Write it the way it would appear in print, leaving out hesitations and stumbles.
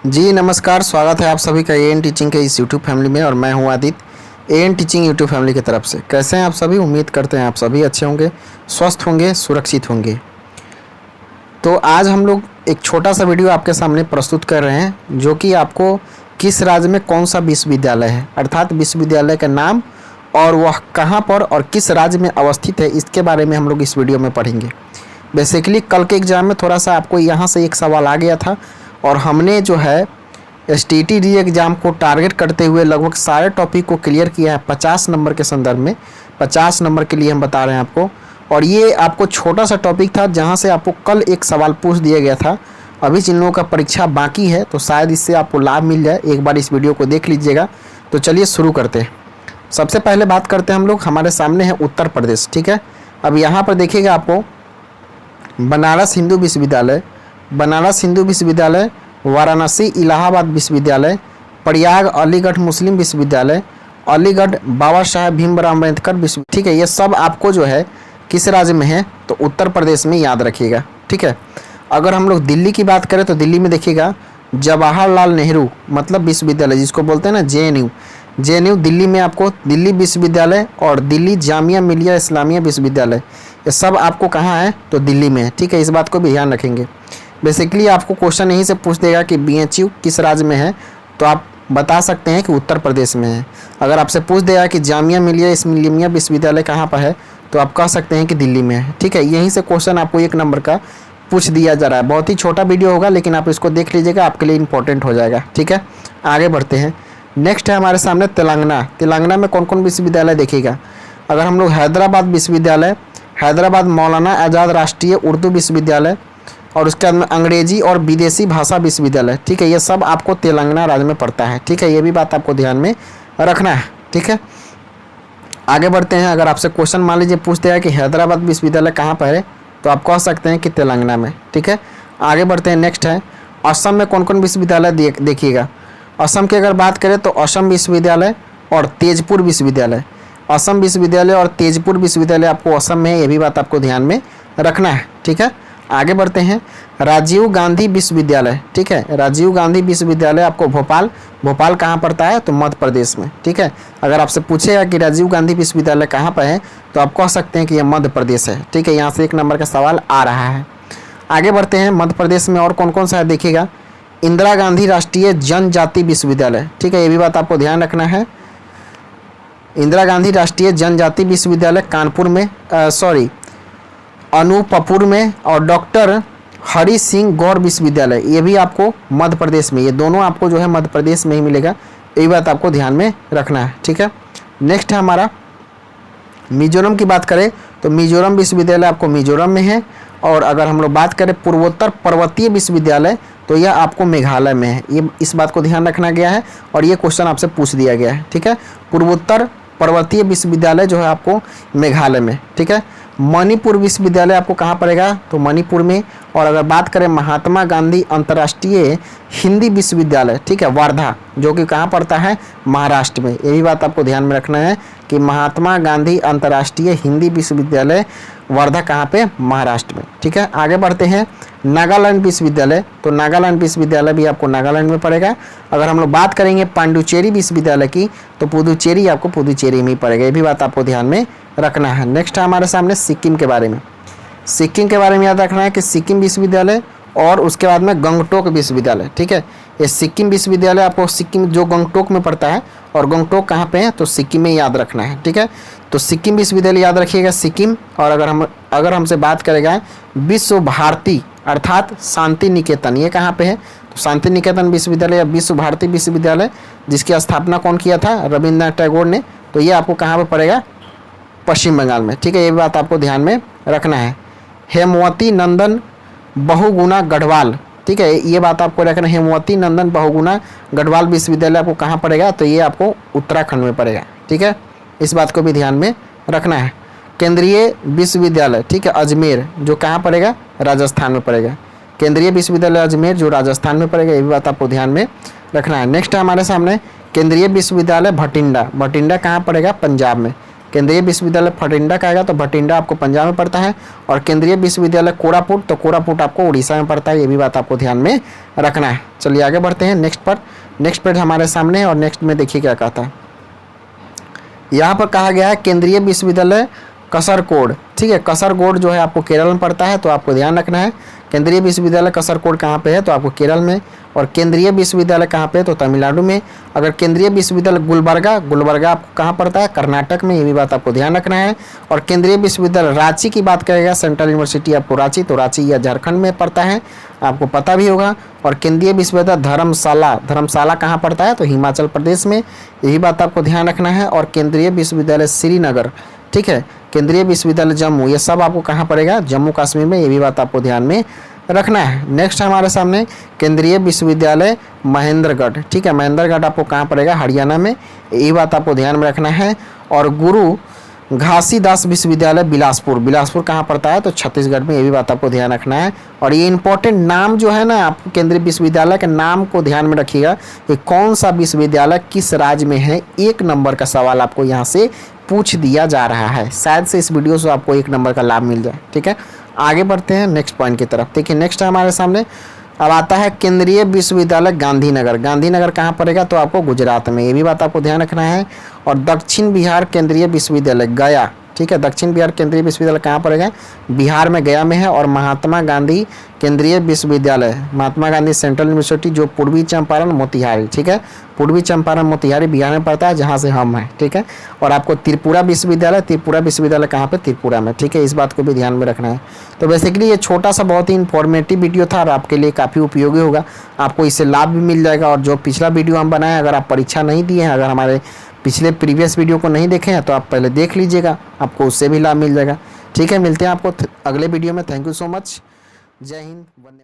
जी नमस्कार, स्वागत है आप सभी का एएन टीचिंग के इस यूट्यूब फैमिली में। और मैं हूं Aditya, AN teaching YouTube family की तरफ से। कैसे हैं आप सभी? उम्मीद करते हैं आप सभी अच्छे होंगे, स्वस्थ होंगे, सुरक्षित होंगे। तो आज हम लोग एक छोटा सा वीडियो आपके सामने प्रस्तुत कर रहे हैं, जो कि आपको किस राज्य में कौन सा विश्वविद्यालय है, अर्थात विश्वविद्यालय का नाम और वह कहाँ पर और किस राज्य में अवस्थित है, इसके बारे में हम लोग इस वीडियो में पढ़ेंगे। बेसिकली कल के एग्ज़ाम में थोड़ा सा आपको यहाँ से एक सवाल आ गया था, और हमने जो है STT एग्ज़ाम को टारगेट करते हुए लगभग सारे टॉपिक को क्लियर किया है 50 नंबर के संदर्भ में। 50 नंबर के लिए हम बता रहे हैं आपको। और ये आपको छोटा सा टॉपिक था जहाँ से आपको कल एक सवाल पूछ दिया गया था। अभी जिन लोगों का परीक्षा बाकी है तो शायद इससे आपको लाभ मिल जाए। एक बार इस वीडियो को देख लीजिएगा। तो चलिए शुरू करते हैं। सबसे पहले बात करते हैं हम लोग, हमारे सामने है उत्तर प्रदेश। ठीक है, अब यहाँ पर देखिएगा आपको बनारस हिंदू विश्वविद्यालय, बनारस हिंदू विश्वविद्यालय, वाराणसी इलाहाबाद विश्वविद्यालय, प्रयाग अलीगढ़ मुस्लिम विश्वविद्यालय, अलीगढ़ बाबा साहेब भीमराव अम्बेडकर विश्व। ठीक है, ये सब आपको जो है किस राज्य में है तो उत्तर प्रदेश में याद रखिएगा। ठीक है, अगर हम लोग दिल्ली की बात करें तो दिल्ली में देखिएगा जवाहरलाल नेहरू मतलब विश्वविद्यालय, जिसको बोलते हैं ना JNU दिल्ली में आपको दिल्ली विश्वविद्यालय और दिल्ली जामिया मिलिया इस्लामिया विश्वविद्यालय, ये सब आपको कहाँ है तो दिल्ली में है। ठीक है, इस बात को भी ध्यान रखेंगे। बेसिकली आपको क्वेश्चन यहीं से पूछ देगा कि BHU किस राज्य में है, तो आप बता सकते हैं कि उत्तर प्रदेश में है। अगर आपसे पूछ देगा कि जामिया मिलिया इस्लामिया विश्वविद्यालय कहाँ पर है, तो आप कह सकते हैं कि दिल्ली में है। ठीक है, यहीं से क्वेश्चन आपको 1 नंबर का पूछ दिया जा रहा है। बहुत ही छोटा वीडियो होगा, लेकिन आप इसको देख लीजिएगा, आपके लिए इंपॉर्टेंट हो जाएगा। ठीक है, आगे बढ़ते हैं। नेक्स्ट है हमारे सामने तेलंगाना। तेलंगाना में कौन कौन विश्वविद्यालय देखिएगा। अगर हम लोग हैदराबाद विश्वविद्यालय, हैदराबाद मौलाना आज़ाद राष्ट्रीय उर्दू विश्वविद्यालय, और उसके बाद में अंग्रेजी और विदेशी भाषा विश्वविद्यालय। ठीक है, ये सब आपको तेलंगाना राज्य में पड़ता है। ठीक है, ये भी बात आपको ध्यान में रखना है। ठीक है, आगे बढ़ते हैं। अगर आपसे क्वेश्चन मान लीजिए पूछते हैं कि हैदराबाद विश्वविद्यालय कहाँ पर है, तो आप कह सकते हैं कि तेलंगाना में। ठीक है, आगे बढ़ते हैं। नेक्स्ट है असम में कौन कौन विश्वविद्यालय देखिएगा। असम की अगर बात करें तो असम विश्वविद्यालय और तेजपुर विश्वविद्यालय, असम विश्वविद्यालय और तेजपुर विश्वविद्यालय आपको असम में है, ये भी बात आपको ध्यान में रखना है। ठीक है, आगे बढ़ते हैं। राजीव गांधी विश्वविद्यालय, ठीक है, राजीव गांधी विश्वविद्यालय आपको भोपाल कहाँ पड़ता है तो मध्य प्रदेश में। ठीक है, अगर आपसे पूछेगा कि राजीव गांधी विश्वविद्यालय कहाँ पर है, तो आप कह सकते हैं कि यह मध्य प्रदेश है। ठीक है, यहाँ से 1 नंबर का सवाल आ रहा है। आगे बढ़ते हैं। मध्य प्रदेश में और कौन कौन सा है देखिएगा। इंदिरा गांधी राष्ट्रीय जनजाति विश्वविद्यालय। ठीक है, ये भी बात आपको ध्यान रखना है। इंदिरा गांधी राष्ट्रीय जनजाति विश्वविद्यालय कानपुर में, अनूपपुर में, और डॉक्टर हरि सिंह गौर विश्वविद्यालय, ये भी आपको मध्य प्रदेश में, ये दोनों आपको जो है मध्य प्रदेश में ही मिलेगा। ये बात आपको ध्यान में रखना है। ठीक है, नेक्स्ट है हमारा मिजोरम की बात करें तो मिजोरम विश्वविद्यालय आपको मिजोरम में है। और अगर हम लोग बात करें पूर्वोत्तर पर्वतीय विश्वविद्यालय, तो यह आपको मेघालय में है। ये इस बात को ध्यान रखना गया है, और ये क्वेश्चन आपसे पूछ दिया गया है। ठीक है, पूर्वोत्तर पर्वतीय विश्वविद्यालय जो है आपको मेघालय में। ठीक है, मणिपुर विश्वविद्यालय आपको कहाँ पड़ेगा तो मणिपुर में। और अगर बात करें महात्मा गांधी अंतर्राष्ट्रीय हिंदी विश्वविद्यालय, ठीक है, वर्धा, जो कि कहाँ पड़ता है महाराष्ट्र में। ये भी बात आपको ध्यान में रखना है कि महात्मा गांधी अंतर्राष्ट्रीय हिंदी विश्वविद्यालय वर्धा कहाँ पे महाराष्ट्र में। ठीक है, आगे बढ़ते हैं। नागालैंड विश्वविद्यालय, तो नागालैंड विश्वविद्यालय भी आपको नागालैंड में पड़ेगा। अगर हम लोग बात करेंगे पांडुचेरी विश्वविद्यालय की, तो पुदुचेरी आपको पुदुचेरी में ही पड़ेगा। ये भी बात आपको ध्यान में रखना है। नेक्स्ट है हमारे सामने सिक्किम के बारे में। सिक्किम के बारे में याद रखना है कि सिक्किम विश्वविद्यालय और उसके बाद में गंगटोक विश्वविद्यालय। ठीक है, ये सिक्किम विश्वविद्यालय आपको सिक्किम जो गंगटोक में पड़ता है, और गंगटोक कहाँ पे है तो सिक्किम में याद रखना है। ठीक है, तो सिक्किम विश्वविद्यालय याद रखिएगा सिक्किम। और अगर हमसे बात करेगा विश्व भारती अर्थात शांति निकेतन, ये कहाँ पे है तो शांति निकेतन विश्वविद्यालय या विश्व भारती विश्वविद्यालय, जिसकी स्थापना कौन किया था रविंद्रनाथ टैगोर ने, तो ये आपको कहाँ पर पड़ेगा पश्चिम बंगाल में। ठीक है, ये बात आपको ध्यान में रखना है। हेमवती नंदन बहुगुणा गढ़वाल, ठीक है, ये बात आपको रखना है। हेमवती नंदन बहुगुणा गढ़वाल विश्वविद्यालय आपको कहाँ पड़ेगा तो ये आपको उत्तराखंड में पड़ेगा। ठीक है, इस बात को भी ध्यान में रखना है। केंद्रीय विश्वविद्यालय, ठीक है, अजमेर, जो कहाँ पड़ेगा राजस्थान में पड़ेगा। केंद्रीय विश्वविद्यालय अजमेर जो राजस्थान में पड़ेगा, ये भी बात आपको ध्यान में रखना है। नेक्स्ट है हमारे सामने केंद्रीय विश्वविद्यालय भटिंडा, भटिंडा कहाँ पड़ेगा पंजाब में। केंद्रीय विश्वविद्यालय भटिंडा का आएगा तो भटिंडा आपको पंजाब में पड़ता है, और केंद्रीय विश्वविद्यालय कोरापुट तो कोरापुट आपको उड़ीसा में पड़ता है। ये भी बात आपको ध्यान में रखना है। चलिए आगे बढ़ते हैं नेक्स्ट पर। नेक्स्ट पेज हमारे सामने है और नेक्स्ट में देखिए क्या कहता है। यहाँ पर कहा गया है केंद्रीय विश्वविद्यालय कसरकोड, ठीक है। कसरकोड जो है आपको केरल में पड़ता है, तो आपको ध्यान रखना है। केंद्रीय विश्वविद्यालय कसरकोड कहाँ पे है, तो आपको केरल में। और केंद्रीय विश्वविद्यालय कहाँ पे है, तो तमिलनाडु में। अगर केंद्रीय विश्वविद्यालय गुलबर्गा आपको कहाँ पड़ता है, कर्नाटक में। ये भी बात आपको ध्यान रखना है। और केंद्रीय विश्वविद्यालय रांची की बात करेगा, सेंट्रल यूनिवर्सिटी आपको रांची, तो रांची या झारखंड में पड़ता है, आपको पता भी होगा। और केंद्रीय विश्वविद्यालय धर्मशाला कहाँ पड़ता है, तो हिमाचल प्रदेश में। यही बात आपको ध्यान रखना है। और केंद्रीय विश्वविद्यालय श्रीनगर, ठीक है। केंद्रीय विश्वविद्यालय जम्मू, ये सब आपको कहाँ पड़ेगा, जम्मू कश्मीर में। ये भी बात आपको ध्यान में रखना है। नेक्स्ट हमारे सामने केंद्रीय विश्वविद्यालय महेंद्रगढ़, ठीक है। महेंद्रगढ़ आपको कहाँ पड़ेगा, हरियाणा में। ये बात आपको ध्यान में रखना है। और गुरु घासीदास विश्वविद्यालय बिलासपुर कहाँ पड़ता है, तो छत्तीसगढ़ में। ये भी बात आपको ध्यान रखना है। और ये इंपॉर्टेंट नाम जो है ना, आप केंद्रीय विश्वविद्यालय के नाम को ध्यान में रखिएगा कि कौन सा विश्वविद्यालय किस राज्य में है। 1 नंबर का सवाल आपको यहाँ से पूछ दिया जा रहा है। शायद से इस वीडियो से आपको 1 नंबर का लाभ मिल जाए, ठीक है। आगे बढ़ते हैं नेक्स्ट पॉइंट की तरफ। देखिए नेक्स्ट है हमारे सामने, अब आता है केंद्रीय विश्वविद्यालय गांधीनगर कहाँ पड़ेगा, तो आपको गुजरात में। ये भी बात आपको ध्यान रखना है। और दक्षिण बिहार केंद्रीय विश्वविद्यालय गया, ठीक है। दक्षिण बिहार केंद्रीय विश्वविद्यालय कहाँ पड़ेगा, बिहार में गया में है। और महात्मा गांधी केंद्रीय विश्वविद्यालय, महात्मा गांधी सेंट्रल यूनिवर्सिटी जो पूर्वी चंपारण मोतिहारी, ठीक है। पूर्वी चंपारण मोतिहारी बिहार में पड़ता है, जहाँ से हम हैं, ठीक है। और आपको त्रिपुरा विश्वविद्यालय कहाँ पे, त्रिपुरा में, ठीक है। इस बात को भी ध्यान में रखना है। तो बेसिकली ये छोटा सा बहुत ही इन्फॉर्मेटिव वीडियो था और आपके लिए काफ़ी उपयोगी होगा। आपको इससे लाभ भी मिल जाएगा। और जो पिछला वीडियो हम बनाए, अगर आप परीक्षा नहीं दिए हैं, अगर हमारे पिछले प्रीवियस वीडियो को नहीं देखे हैं, तो आप पहले देख लीजिएगा, आपको उससे भी लाभ मिल जाएगा, ठीक है। मिलते हैं आपको अगले वीडियो में। Thank you so much. जय हिंद, वंदे।